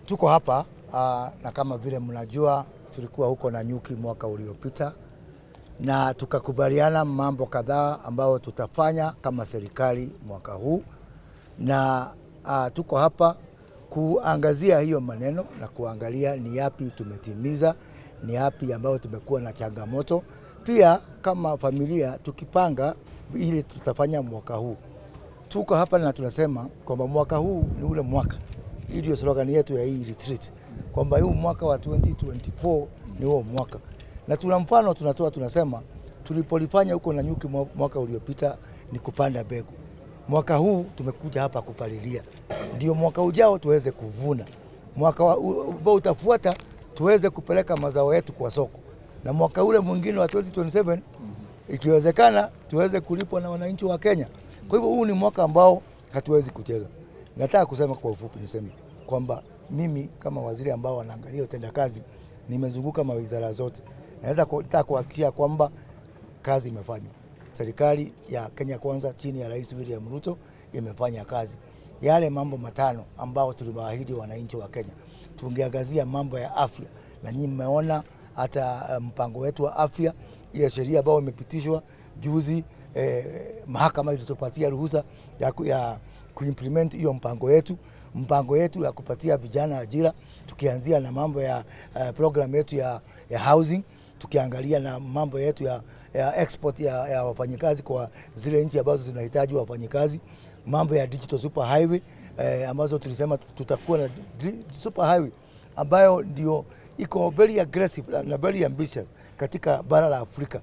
Tuko hapa na kama vile mnajua tulikuwa huko na nyuki mwaka uliopita na tukakubaliana mambo kadhaa ambayo tutafanya kama serikali mwaka huu, na tuko hapa kuangazia hiyo maneno na kuangalia ni yapi tumetimiza, ni yapi ambayo tumekuwa na changamoto. Pia kama familia tukipanga ili tutafanya mwaka huu. Tuko hapa na tunasema kwamba mwaka huu ni ule mwaka. Hii ndio slogan yetu ya hii retreat, kwamba huu mwaka wa 2024 ni huo mwaka. Na tuna mfano tunasema tulipolifanya huko na nyuki mwaka uliopita ni kupanda mbegu. Mwaka huu tumekuja hapa kupalilia. Ndio mwaka ujao tuweze kuvuna. Mwaka ambao utafuata tuweze kupeleka mazao yetu kwa soko. Na mwaka ule mwingine wa 2027 ikiwezekana tuweze kulipwa na wananchi wa Kenya. Kwa hivyo huu ni mwaka ambao hatuwezi kucheza. Nataka kusema kwa ufupi niseme kwamba mimi kama waziri ambao anaangalia utendakazi nimezunguka mawizara zote. Naweza kuhakikishia kwamba kazi imefanywa. Serikali ya Kenya Kwanza chini ya Rais William Ruto imefanya kazi. Yale mambo matano ambao tuliwaahidi wananchi wa Kenya. Tungeangazia mambo ya afya, na nyinyi mmeona hata mpango wetu wa afya, ile sheria ambayo imepitishwa juzi, mahakama ilitupatia ruhusa ya kuimplement hiyo mpango yetu ya kupatia vijana ajira, tukianzia na mambo ya program yetu ya housing, tukiangalia na mambo yetu ya export ya wafanyikazi kwa zile nchi ambazo zinahitaji wafanyikazi, mambo ya digital super highway ambazo tulisema tutakuwa na super highway ambayo ndio iko very aggressive na very ambitious katika bara la Afrika.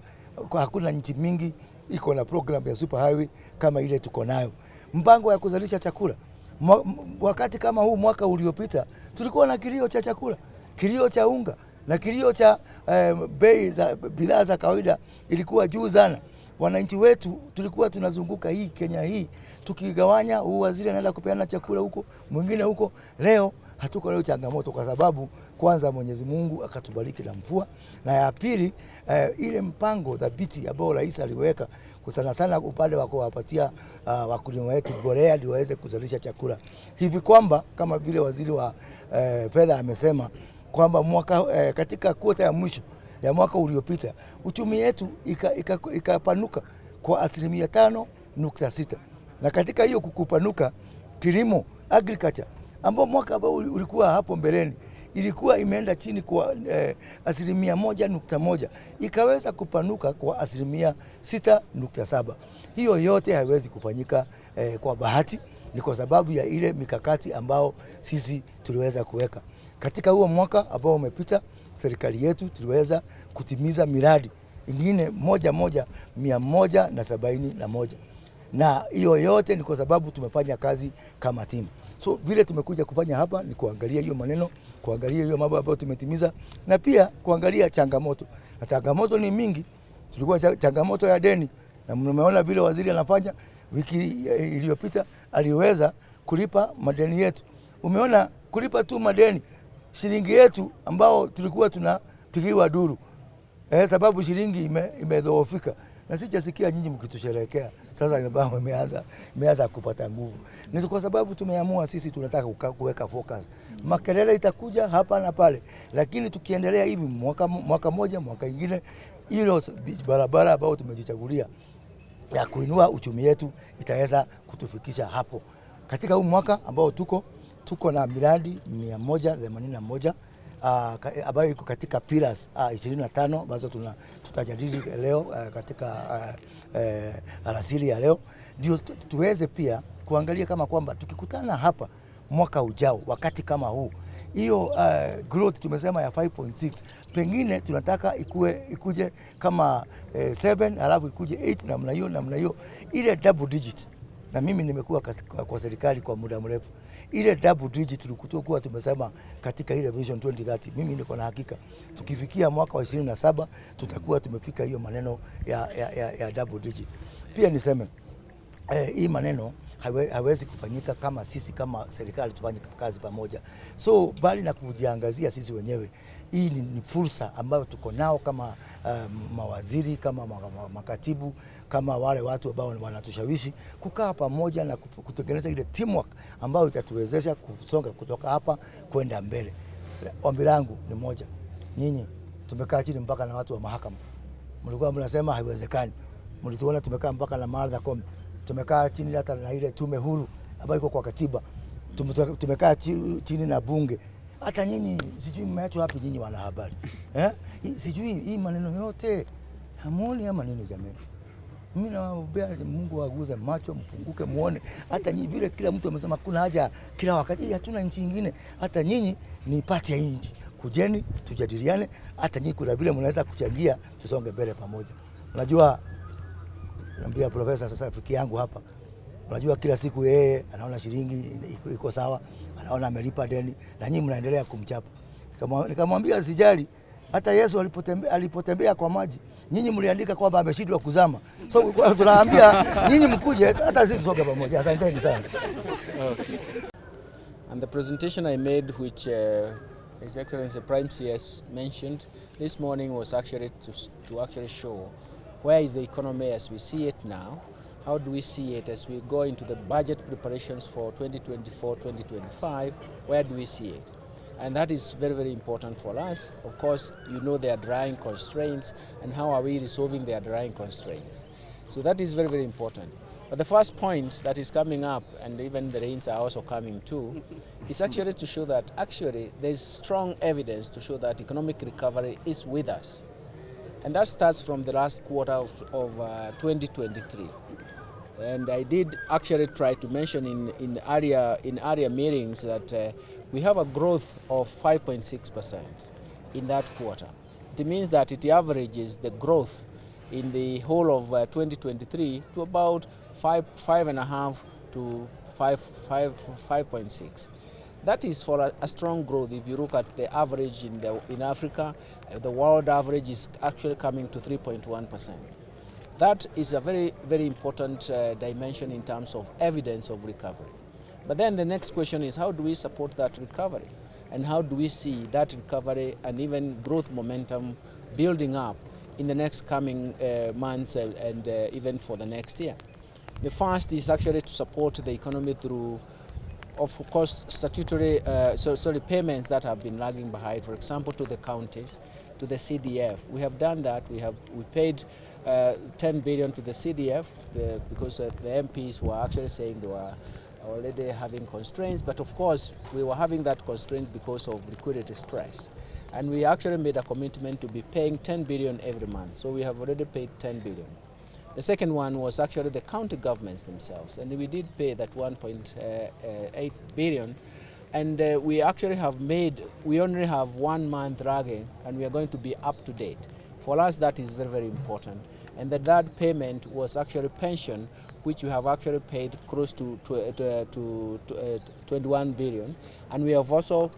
Hakuna nchi mingi iko na program ya super highway kama ile tuko nayo. Mpango ya kuzalisha chakula. Wakati kama huu mwaka uliopita tulikuwa na kilio cha chakula, kilio cha unga na kilio cha bei za bidhaa za kawaida ilikuwa juu sana. Wananchi wetu tulikuwa tunazunguka hii Kenya hii tukigawanya, huu waziri anaenda kupeana chakula huko, mwingine huko. Leo hatuko leo changamoto kwa sababu kwanza Mwenyezi Mungu akatubariki na mvua, na ya pili ile mpango dhabiti ambao rais aliweka sana upande wa kuwapatia wakulima wetu mbolea ndio waweze kuzalisha chakula, hivi kwamba kama vile waziri wa fedha amesema kwamba mwaka katika kwota ya mwisho ya mwaka uliopita uchumi wetu ikapanuka kwa 5.6, na katika hiyo kukupanuka kilimo agriculture ambao mwaka ambao ulikuwa hapo mbeleni ilikuwa imeenda chini kwa 1.1 ikaweza kupanuka kwa 6.7. Hiyo yote haiwezi kufanyika kwa bahati, ni kwa sababu ya ile mikakati ambao sisi tuliweza kuweka. Katika huo mwaka ambao umepita, serikali yetu tuliweza kutimiza miradi ingine 171, na hiyo yote ni kwa sababu tumefanya kazi kama timu. So vile tumekuja kufanya hapa ni kuangalia hiyo maneno, kuangalia hiyo mambo ambayo tumetimiza, na pia kuangalia changamoto. Na changamoto ni mingi. Tulikuwa changamoto ya deni, na mmeona vile waziri anafanya. Wiki iliyopita aliweza kulipa madeni yetu. Umeona kulipa tu madeni, shilingi yetu ambao tulikuwa tunapigiwa duru sababu shilingi imedhoofika, na sijasikia nyinyi mkitusherehekea. Sasa imeanza kupata nguvu. Ni kwa sababu tumeamua sisi tunataka kuweka focus. Makelele itakuja hapa na pale, lakini tukiendelea hivi mwaka moja mwaka ingine, hilo barabara ambao tumejichagulia ya kuinua uchumi yetu itaweza kutufikisha hapo. Katika huu mwaka ambao tuko na miradi 181 ambayo iko katika pillars 25 ambazo tutajadili leo katika alasiri ya leo, ndio tuweze pia kuangalia kama kwamba tukikutana hapa mwaka ujao wakati kama huu, hiyo growth tumesema ya 5.6 pengine tunataka ikuje kama 7 alafu ikuje 8 namna hiyo ile double digit. Na mimi nimekuwa kwa serikali kwa muda mrefu. Ile double digit tulikuwa tumesema katika ile Vision 2030. Mimi niko na hakika tukifikia mwaka wa 27 tutakuwa tumefika hiyo maneno ya double digit. Pia niseme hii maneno haiwezi kufanyika kama sisi kama serikali tufanye kazi pamoja. So bali na kujiangazia sisi wenyewe, hii ni fursa ambayo tuko nao kama mawaziri, kama makatibu, kama wale watu ambao wanatushawishi kukaa pamoja na kutengeneza ile teamwork ambayo itatuwezesha kusonga kutoka hapa kwenda mbele. Ombi langu ni moja. Nyinyi tumekaa chini mpaka na watu wa mahakama. Mlikuwa mnasema haiwezekani. Mlituona tumekaa mpaka na Martha Koome. Tumekaa chini hata na ile tume huru ambayo iko kwa katiba. Tumekaa chini na bunge. Hata nyinyi sijui mmeachwa wapi nyinyi wanahabari. Sijui hii maneno yote hamuoni ama nini jamani? Mimi nawaombea Mungu aguze macho, mfunguke muone. Hata nyinyi vile kila mtu amesema kuna haja kila wakati, hatuna nchi nyingine. Hata nyinyi ni pati ya nchi. Kujeni tujadiliane, hata nyinyi kuna vile mnaweza kuchangia tusonge mbele pamoja. Unajua naambia profesa sasa rafiki yangu hapa. Unajua kila siku yeye anaona shilingi iko sawa, anaona amelipa deni na nyinyi mnaendelea kumchapa. Nikamwambia sijali, hata Yesu alipotembea kwa maji, nyinyi mliandika kwamba ameshindwa kuzama. So tunaambia nyinyi mkuje hata sisi soke pamoja. Asanteni sana. Okay. And the presentation I made, which His Excellency Prime CS mentioned this morning, was actually to actually show where is the economy as we see it now. How do we see it as we go into the budget preparations for 2024-2025? Where do we see it? And that is very, very important for us. Of course, you know there are drying constraints, and how are we resolving their drying constraints? So that is very, very important. But the first point that is coming up, and even the rains are also coming too, is actually to show that actually there's strong evidence to show that economic recovery is with us. And that starts from the last quarter of 2023. And I did actually try to mention in area meetings that we have a growth of 5.6% in that quarter. It means that it averages the growth in the whole of 2023 to about 5.5 to 5.6. That is for a strong growth. If you look at the average in Africa, the world average is actually coming to 3.1%. That is a very, very important dimension in terms of evidence of recovery. But then the next question is, how do we support that recovery? And how do we see that recovery and even growth momentum building up in the next coming months and even for the next year? The first is actually to support the economy through, of course, statutory payments that have been lagging behind, for example, to the counties, to the CDF. We have done that. We paid 10 billion to the CDF because the MPs were actually saying they were already having constraints, but of course we were having that constraint because of liquidity stress. And we actually made a commitment to be paying 10 billion every month. So we have already paid 10 billion. The second one was actually the county governments themselves, and we did pay that 1.8 billion. And we actually we only have 1 month lagging, and we are going to be up to date. For us, that is very, very important. And that payment was actually pension, which we have actually paid close to 21 billion. And we have also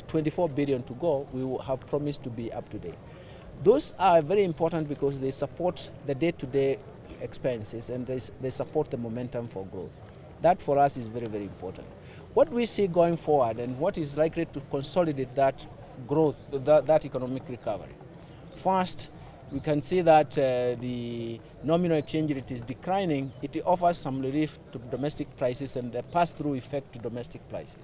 24 billion to go. We will have promised to be up to date. Those are very important because they support the day-to-day expenses and they support the momentum for growth. That for us is very, very important. What we see going forward and what is likely to consolidate that growth, that economic recovery. First, we can see that the nominal exchange rate is declining. It offers some relief to domestic prices and the pass-through effect to domestic prices.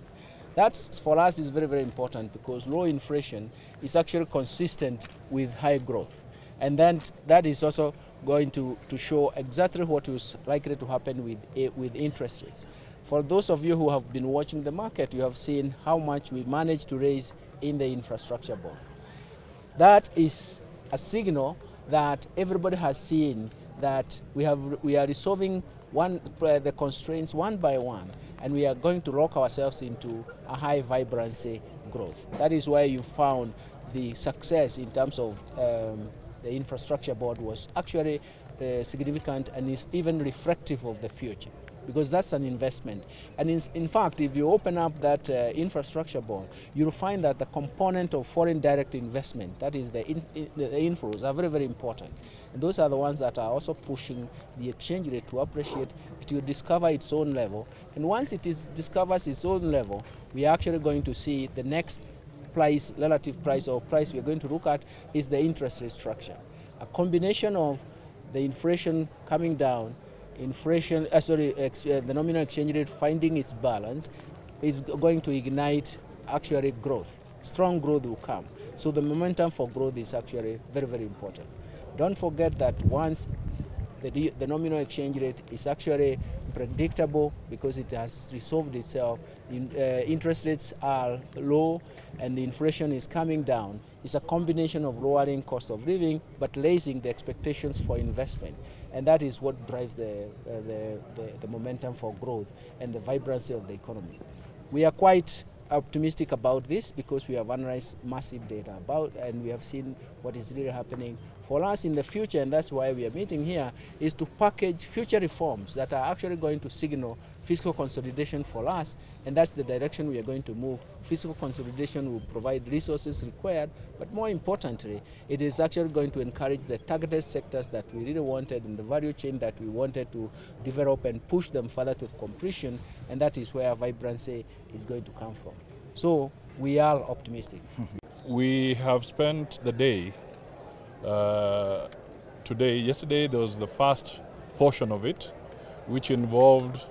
That for us is very, very important because low inflation is actually consistent with high growth. And then that is also going to show exactly what is likely to happen with interest rates. For those of you who have been watching the market, you have seen how much we managed to raise in the infrastructure bond. That is a signal that everybody has seen that we are resolving the constraints one by one, and we are going to lock ourselves into a high vibrancy growth. That is why you found the success in terms of the infrastructure board was actually significant and is even reflective of the future. because that's an investment. And in fact, if you open up that infrastructure bond, you'll find that the component of foreign direct investment, that is the inflows, are very, very important. And those are the ones that are also pushing the exchange rate to appreciate. It will discover its own level. And once it discovers its own level, we are actually going to see the next price, relative price or price we're going to look at is the interest rate structure. A combination of the inflation coming down, the nominal exchange rate finding its balance is going to ignite actually growth. Strong growth will come. So the momentum for growth is actually very, very important. Don't forget that once the nominal exchange rate is actually predictable because it has resolved itself, interest rates are low and the inflation is coming down. It's a combination of lowering cost of living but raising the expectations for investment, and that is what drives the momentum for growth and the vibrancy of the economy. We are quite optimistic about this because we have analyzed massive data and we have seen what is really happening for us in the future, and that's why we are meeting here, is to package future reforms that are actually going to signal fiscal consolidation for us, and that's the direction we are going to move. Fiscal consolidation will provide resources required, but more importantly, it is actually going to encourage the targeted sectors that we really wanted in the value chain that we wanted to develop and push them further to completion, and that is where vibrancy is going to come from. So we are optimistic. We have spent the day yesterday there was the first portion of it, which involved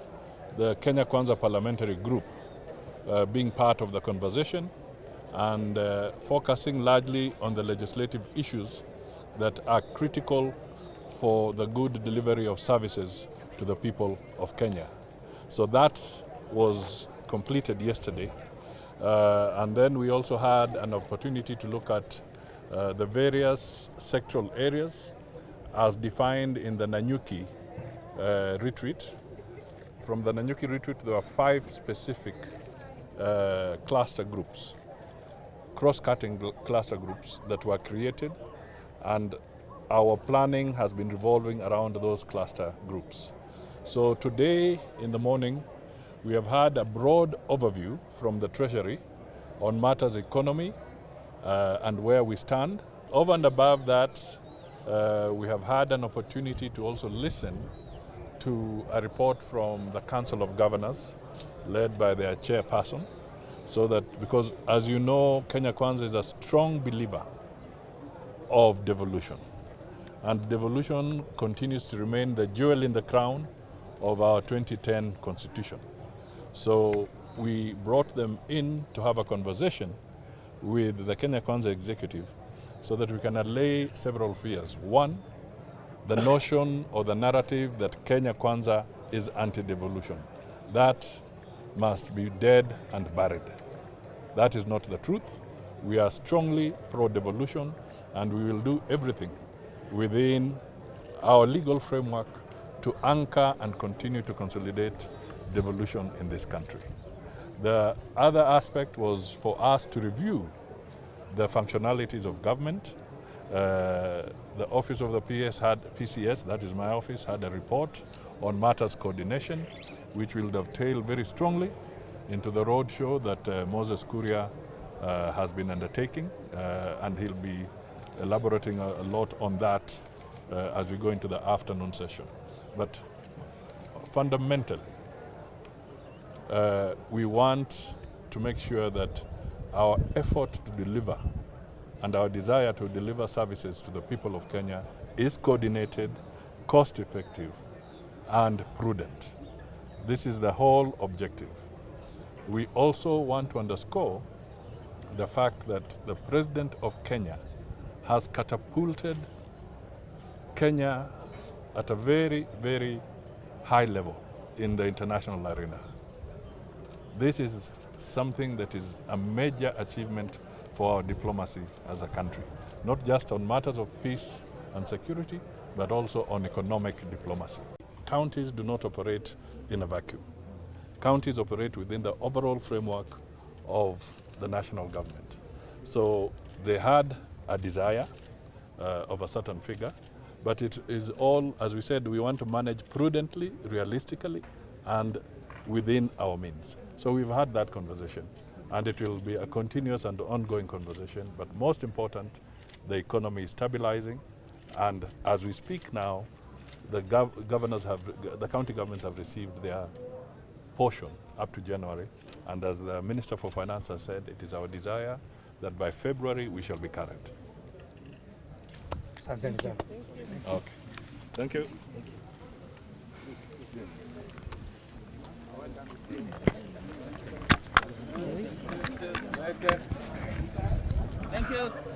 the Kenya Kwanza Parliamentary Group being part of the conversation and focusing largely on the legislative issues that are critical for the good delivery of services to the people of Kenya. So that was completed yesterday. And then we also had an opportunity to look at the various sectoral areas as defined in the Nanyuki retreat. From the Nanyuki retreat, there were 5 specific cluster groups, cross-cutting cluster groups that were created, and our planning has been revolving around those cluster groups. So today in the morning, we have had a broad overview from the Treasury on matters economy and where we stand. Over and above that, we have had an opportunity to also listen to a report from the Council of Governors, led by their chairperson, so that, because as you know, Kenya Kwanza is a strong believer of devolution. And devolution continues to remain the jewel in the crown of our 2010 Constitution. So we brought them in to have a conversation with the Kenya Kwanza executive so that we can allay several fears. One, the notion or the narrative that Kenya Kwanza is anti-devolution. That must be dead and buried. That is not the truth. We are strongly pro-devolution, and we will do everything within our legal framework to anchor and continue to consolidate devolution in this country. The other aspect was for us to review the functionalities of government. The Office of the PCS, that is my office, had a report on matters coordination, which will dovetail very strongly into the roadshow that Moses Kuria has been undertaking, and he'll be elaborating a lot on that as we go into the afternoon session. But fundamentally, we want to make sure that our effort to deliver and our desire to deliver services to the people of Kenya is coordinated, cost-effective, and prudent. This is the whole objective. We also want to underscore the fact that the President of Kenya has catapulted Kenya at a very, very high level in the international arena. This is something that is a major achievement for our diplomacy as a country, not just on matters of peace and security, but also on economic diplomacy. Counties do not operate in a vacuum. Counties operate within the overall framework of the national government. So they had a desire of a certain figure, but it is all, as we said, we want to manage prudently, realistically, and within our means. So we've had that conversation, and it will be a continuous and ongoing conversation. But most important, the economy is stabilizing, and as we speak now, the the county governments have received their portion up to January, and as the Minister for Finance has said, it is our desire that by February we shall be current. Asanteni sana. Okay. Thank you. Thank you.